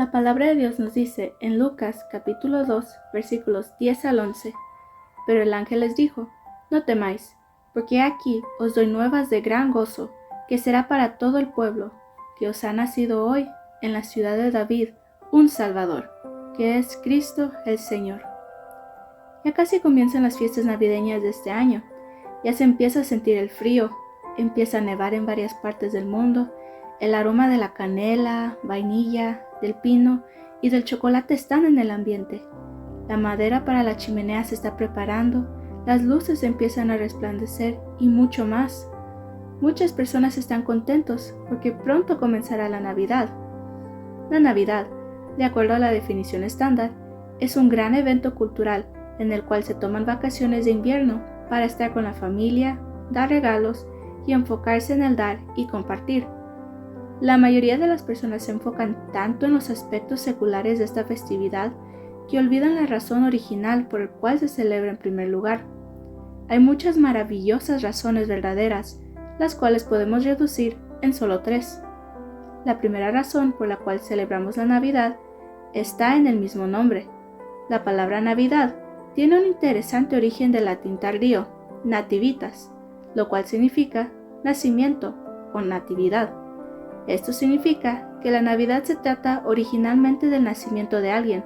La palabra de Dios nos dice en Lucas capítulo 2, versículos 10 al 11, pero el ángel les dijo, no temáis, porque aquí os doy nuevas de gran gozo, que será para todo el pueblo, que os ha nacido hoy en la ciudad de David un Salvador, que es Cristo el Señor. Ya casi comienzan las fiestas navideñas de este año, ya se empieza a sentir el frío, empieza a nevar en varias partes del mundo, el aroma de la canela, vainilla, del pino y del chocolate están en el ambiente. La madera para la chimenea se está preparando, las luces empiezan a resplandecer y mucho más. Muchas personas están contentos porque pronto comenzará la Navidad. La Navidad, de acuerdo a la definición estándar, es un gran evento cultural en el cual se toman vacaciones de invierno para estar con la familia, dar regalos y enfocarse en el dar y compartir. La mayoría de las personas se enfocan tanto en los aspectos seculares de esta festividad que olvidan la razón original por el cual se celebra en primer lugar. Hay muchas maravillosas razones verdaderas, las cuales podemos reducir en solo 3. La primera razón por la cual celebramos la Navidad está en el mismo nombre. La palabra Navidad tiene un interesante origen del latín tardío, nativitas, lo cual significa nacimiento o natividad. Esto significa que la Navidad se trata originalmente del nacimiento de alguien.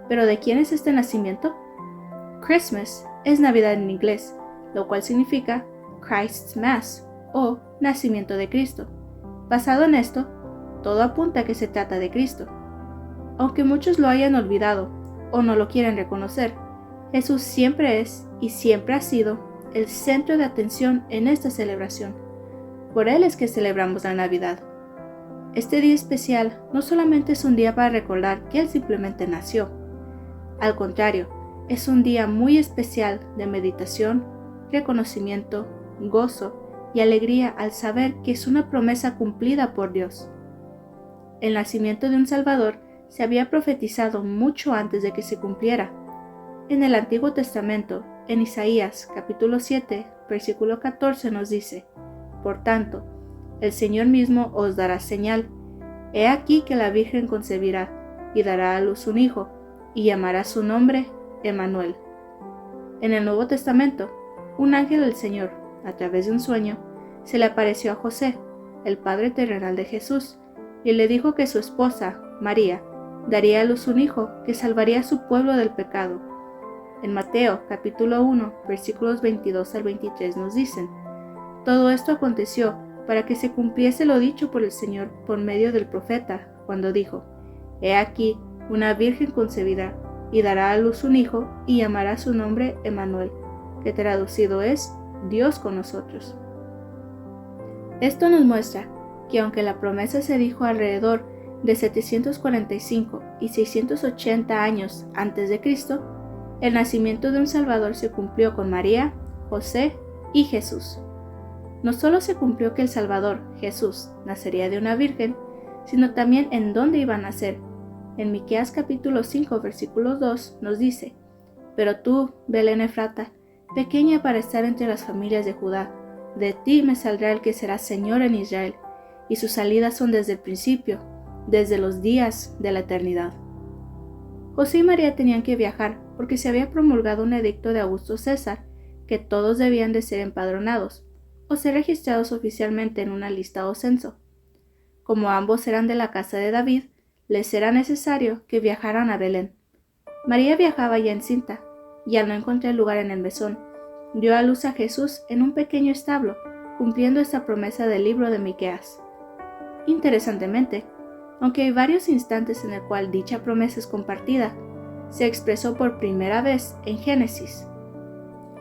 ¿Pero de quién es este nacimiento? Christmas es Navidad en inglés, lo cual significa Christ's Mass o nacimiento de Cristo. Basado en esto, todo apunta a que se trata de Cristo. Aunque muchos lo hayan olvidado o no lo quieren reconocer, Jesús siempre es y siempre ha sido el centro de atención en esta celebración. Por Él es que celebramos la Navidad. Este día especial no solamente es un día para recordar que Él simplemente nació. Al contrario, es un día muy especial de meditación, reconocimiento, gozo y alegría al saber que es una promesa cumplida por Dios. El nacimiento de un Salvador se había profetizado mucho antes de que se cumpliera. En el Antiguo Testamento, en Isaías capítulo 7, versículo 14 nos dice, por tanto, el Señor mismo os dará señal. He aquí que la Virgen concebirá y dará a luz un hijo, y llamará su nombre Emmanuel. En el Nuevo Testamento, un ángel del Señor, a través de un sueño, se le apareció a José, el padre terrenal de Jesús, y le dijo que su esposa, María, daría a luz un hijo que salvaría a su pueblo del pecado. En Mateo capítulo 1, versículos 22 al 23 nos dicen, todo esto aconteció para que se cumpliese lo dicho por el Señor por medio del profeta, cuando dijo, He aquí, una virgen concebirá, y dará a luz un hijo, y llamará su nombre Emmanuel, que traducido es, Dios con nosotros. Esto nos muestra que aunque la promesa se dijo alrededor de 745 y 680 años antes de Cristo, el nacimiento de un Salvador se cumplió con María, José y Jesús. No solo se cumplió que el Salvador, Jesús, nacería de una virgen, sino también en dónde iba a nacer. En Miqueas capítulo 5, versículo 2 nos dice, Pero tú, Belén Efrata, pequeña para estar entre las familias de Judá, de ti me saldrá el que será Señor en Israel, y sus salidas son desde el principio, desde los días de la eternidad. José y María tenían que viajar porque se había promulgado un edicto de Augusto César, que todos debían de ser empadronados, o ser registrados oficialmente en una lista o censo. Como ambos eran de la casa de David, les era necesario que viajaran a Belén. María viajaba ya encinta, y al no encontrar lugar en el mesón, dio a luz a Jesús en un pequeño establo, cumpliendo esta promesa del libro de Miqueas. Interesantemente, aunque hay varios instantes en el cual dicha promesa es compartida, se expresó por primera vez en Génesis.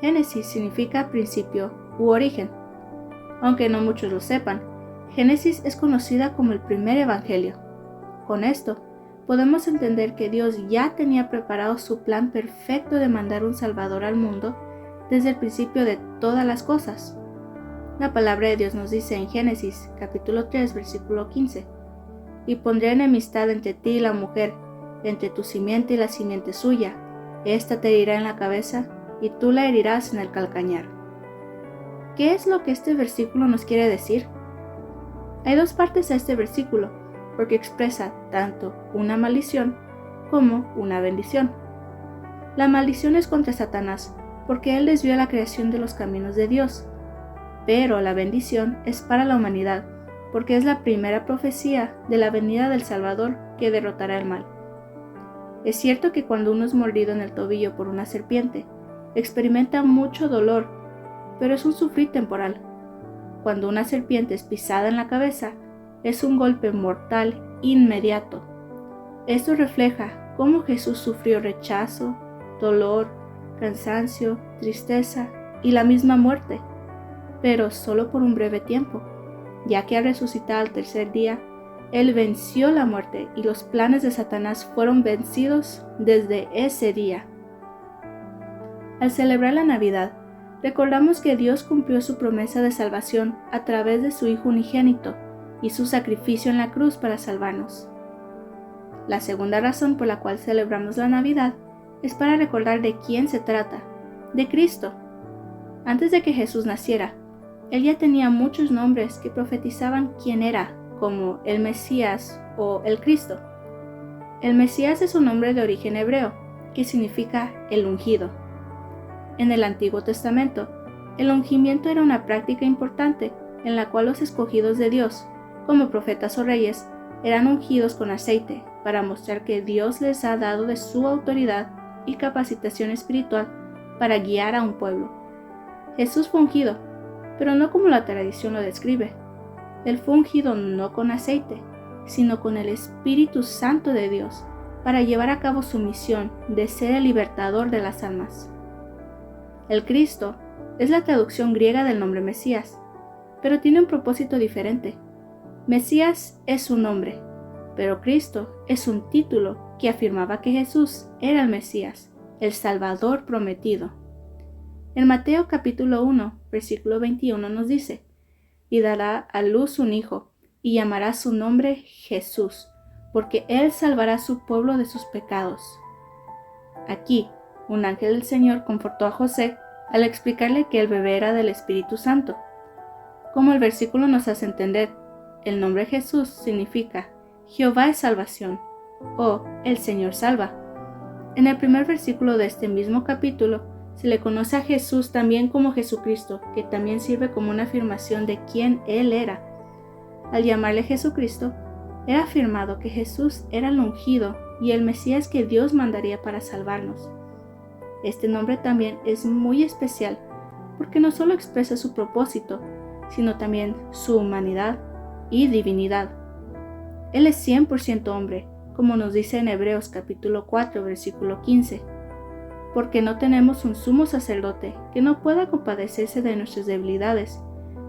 Génesis significa principio u origen. Aunque no muchos lo sepan, Génesis es conocida como el primer evangelio. Con esto, podemos entender que Dios ya tenía preparado su plan perfecto de mandar un Salvador al mundo desde el principio de todas las cosas. La palabra de Dios nos dice en Génesis, capítulo 3, versículo 15, y pondré enemistad entre ti y la mujer, entre tu simiente y la simiente suya. Esta te herirá en la cabeza, y tú la herirás en el calcañar. ¿Qué es lo que este versículo nos quiere decir? Hay dos partes a este versículo, porque expresa tanto una maldición como una bendición. La maldición es contra Satanás, porque él desvió la creación de los caminos de Dios, pero la bendición es para la humanidad, porque es la primera profecía de la venida del Salvador que derrotará el mal. Es cierto que cuando uno es mordido en el tobillo por una serpiente, experimenta mucho dolor, pero es un sufrir temporal. Cuando una serpiente es pisada en la cabeza, es un golpe mortal inmediato. Esto refleja cómo Jesús sufrió rechazo, dolor, cansancio, tristeza y la misma muerte, pero solo por un breve tiempo, ya que al resucitar al tercer día, Él venció la muerte y los planes de Satanás fueron vencidos desde ese día. Al celebrar la Navidad, recordamos que Dios cumplió su promesa de salvación a través de su Hijo unigénito y su sacrificio en la cruz para salvarnos. La segunda razón por la cual celebramos la Navidad es para recordar de quién se trata, de Cristo. Antes de que Jesús naciera, Él ya tenía muchos nombres que profetizaban quién era, como el Mesías o el Cristo. El Mesías es un nombre de origen hebreo, que significa el ungido. En el Antiguo Testamento, el ungimiento era una práctica importante en la cual los escogidos de Dios, como profetas o reyes, eran ungidos con aceite para mostrar que Dios les ha dado de su autoridad y capacitación espiritual para guiar a un pueblo. Jesús fue ungido, pero no como la tradición lo describe. Él fue ungido no con aceite, sino con el Espíritu Santo de Dios para llevar a cabo su misión de ser el libertador de las almas. El Cristo es la traducción griega del nombre Mesías, pero tiene un propósito diferente. Mesías es un nombre, pero Cristo es un título que afirmaba que Jesús era el Mesías, el Salvador prometido. En Mateo capítulo 1, versículo 21 nos dice: y dará a luz un hijo, y llamará su nombre Jesús, porque él salvará a su pueblo de sus pecados. Aquí, un ángel del Señor confortó a José al explicarle que el bebé era del Espíritu Santo. Como el versículo nos hace entender, el nombre Jesús significa Jehová es salvación, o el Señor salva. En el primer versículo de este mismo capítulo, se le conoce a Jesús también como Jesucristo, que también sirve como una afirmación de quién Él era. Al llamarle Jesucristo, era afirmado que Jesús era el ungido y el Mesías que Dios mandaría para salvarnos. Este nombre también es muy especial porque no solo expresa su propósito, sino también su humanidad y divinidad. Él es 100% hombre, como nos dice en Hebreos capítulo 4, versículo 15. Porque no tenemos un sumo sacerdote que no pueda compadecerse de nuestras debilidades,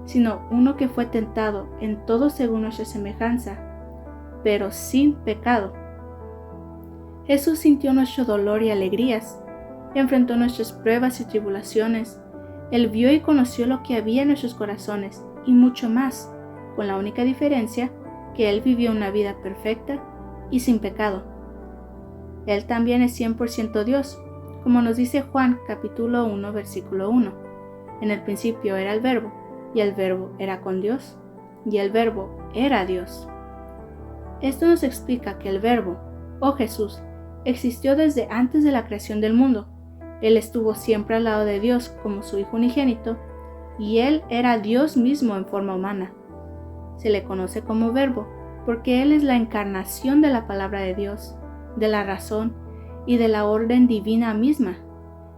sino uno que fue tentado en todo según nuestra semejanza, pero sin pecado. Jesús sintió nuestro dolor y alegrías, enfrentó nuestras pruebas y tribulaciones, Él vio y conoció lo que había en nuestros corazones y mucho más, con la única diferencia que Él vivió una vida perfecta y sin pecado. Él también es 100% Dios, como nos dice Juan capítulo 1 versículo 1. En el principio era el Verbo, y el Verbo era con Dios, y el Verbo era Dios. Esto nos explica que el Verbo, o Jesús, existió desde antes de la creación del mundo. Él estuvo siempre al lado de Dios como su Hijo unigénito, y Él era Dios mismo en forma humana. Se le conoce como Verbo, porque Él es la encarnación de la palabra de Dios, de la razón y de la orden divina misma.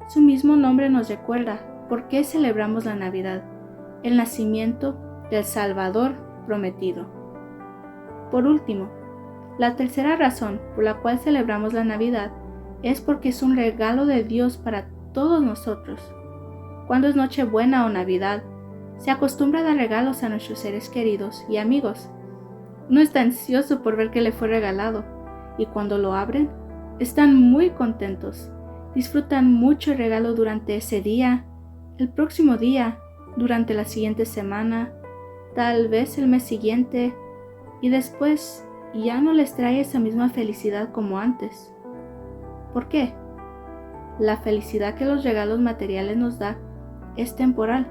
Su mismo nombre nos recuerda por qué celebramos la Navidad, el nacimiento del Salvador prometido. Por último, la tercera razón por la cual celebramos la Navidad es porque es un regalo de Dios para todos nosotros. Cuando es Nochebuena o Navidad, se acostumbra a dar regalos a nuestros seres queridos y amigos. Uno está ansioso por ver qué le fue regalado, y cuando lo abren, están muy contentos. Disfrutan mucho el regalo durante ese día, el próximo día, durante la siguiente semana, tal vez el mes siguiente, y después ya no les trae esa misma felicidad como antes. ¿Por qué? La felicidad que los regalos materiales nos da es temporal,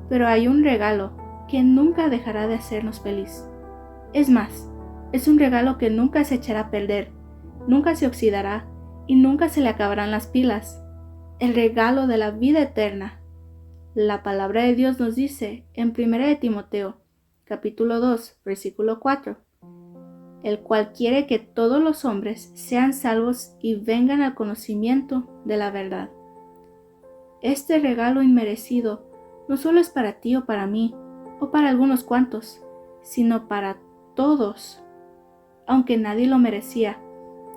pero hay un regalo que nunca dejará de hacernos feliz. Es más, Es un regalo que nunca se echará a perder, nunca se oxidará y nunca se le acabarán las pilas. El regalo de la vida eterna. La palabra de Dios nos dice en 1 de Timoteo, capítulo 2, versículo 4, el cual quiere que todos los hombres sean salvos y vengan al conocimiento de la verdad. Este regalo inmerecido no solo es para ti o para mí, o para algunos cuantos, sino para todos. Aunque nadie lo merecía,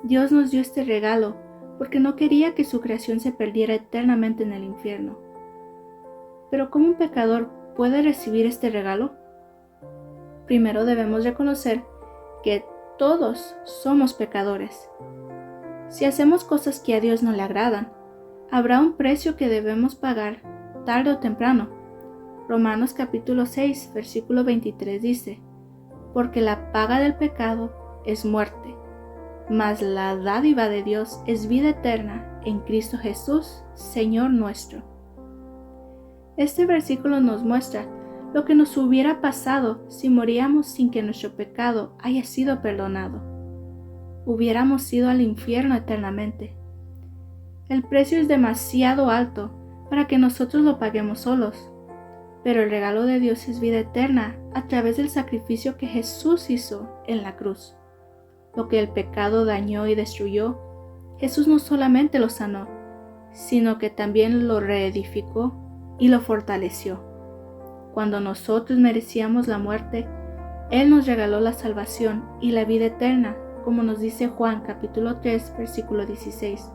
Dios nos dio este regalo porque no quería que su creación se perdiera eternamente en el infierno. Pero ¿cómo un pecador puede recibir este regalo? Primero debemos reconocer que todos somos pecadores. Si hacemos cosas que a Dios no le agradan, habrá un precio que debemos pagar tarde o temprano. Romanos capítulo 6, versículo 23 dice, porque la paga del pecado es muerte, mas la dádiva de Dios es vida eterna en Cristo Jesús, Señor nuestro. Este versículo nos muestra lo que nos hubiera pasado si moríamos sin que nuestro pecado haya sido perdonado. Hubiéramos ido al infierno eternamente. El precio es demasiado alto para que nosotros lo paguemos solos, pero el regalo de Dios es vida eterna a través del sacrificio que Jesús hizo en la cruz. Lo que el pecado dañó y destruyó, Jesús no solamente lo sanó, sino que también lo reedificó y lo fortaleció. Cuando nosotros merecíamos la muerte, Él nos regaló la salvación y la vida eterna, como nos dice Juan capítulo 3, versículo 16.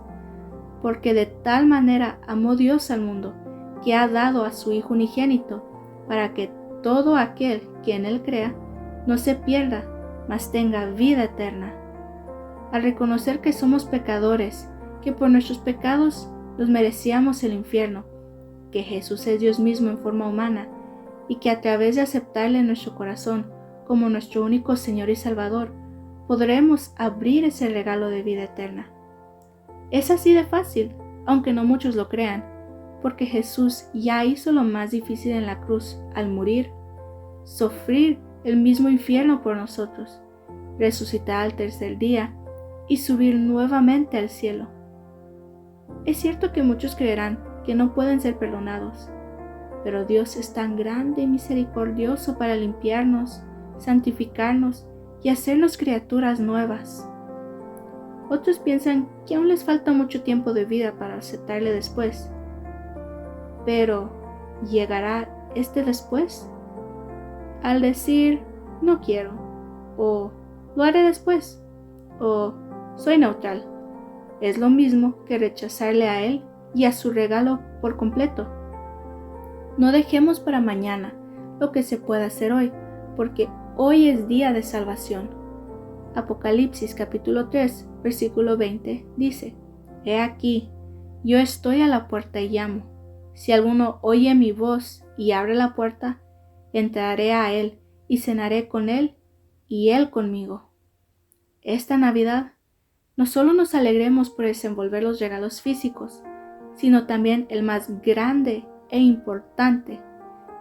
Porque de tal manera amó Dios al mundo, que ha dado a su Hijo unigénito, para que todo aquel que en Él crea no se pierda, mas tenga vida eterna. Al reconocer que somos pecadores, que por nuestros pecados nos merecíamos el infierno, que Jesús es Dios mismo en forma humana, y que a través de aceptarle en nuestro corazón como nuestro único Señor y Salvador, podremos abrir ese regalo de vida eterna. Es así de fácil, aunque no muchos lo crean, porque Jesús ya hizo lo más difícil en la cruz al morir, sufrir el mismo infierno por nosotros, resucitar al tercer día y subir nuevamente al cielo. Es cierto que muchos creerán que no pueden ser perdonados, pero Dios es tan grande y misericordioso para limpiarnos, santificarnos y hacernos criaturas nuevas. Otros piensan que aún les falta mucho tiempo de vida para aceptarle después. Pero, ¿llegará este después? Al decir, no quiero, o lo haré después, o soy neutral, es lo mismo que rechazarle a Él y a su regalo por completo. No dejemos para mañana lo que se pueda hacer hoy, porque hoy es día de salvación. Apocalipsis capítulo 3, versículo 20 dice, He aquí, yo estoy a la puerta y llamo. Si alguno oye mi voz y abre la puerta, entraré a él y cenaré con él y él conmigo. Esta Navidad, no solo nos alegremos por desenvolver los regalos físicos, sino también el más grande e importante,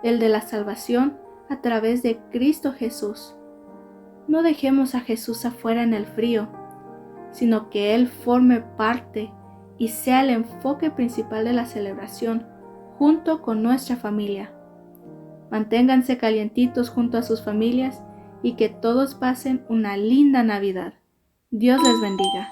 el de la salvación a través de Cristo Jesús. No dejemos a Jesús afuera en el frío, sino que Él forme parte y sea el enfoque principal de la celebración junto con nuestra familia. Manténganse calientitos junto a sus familias y que todos pasen una linda Navidad. Dios les bendiga.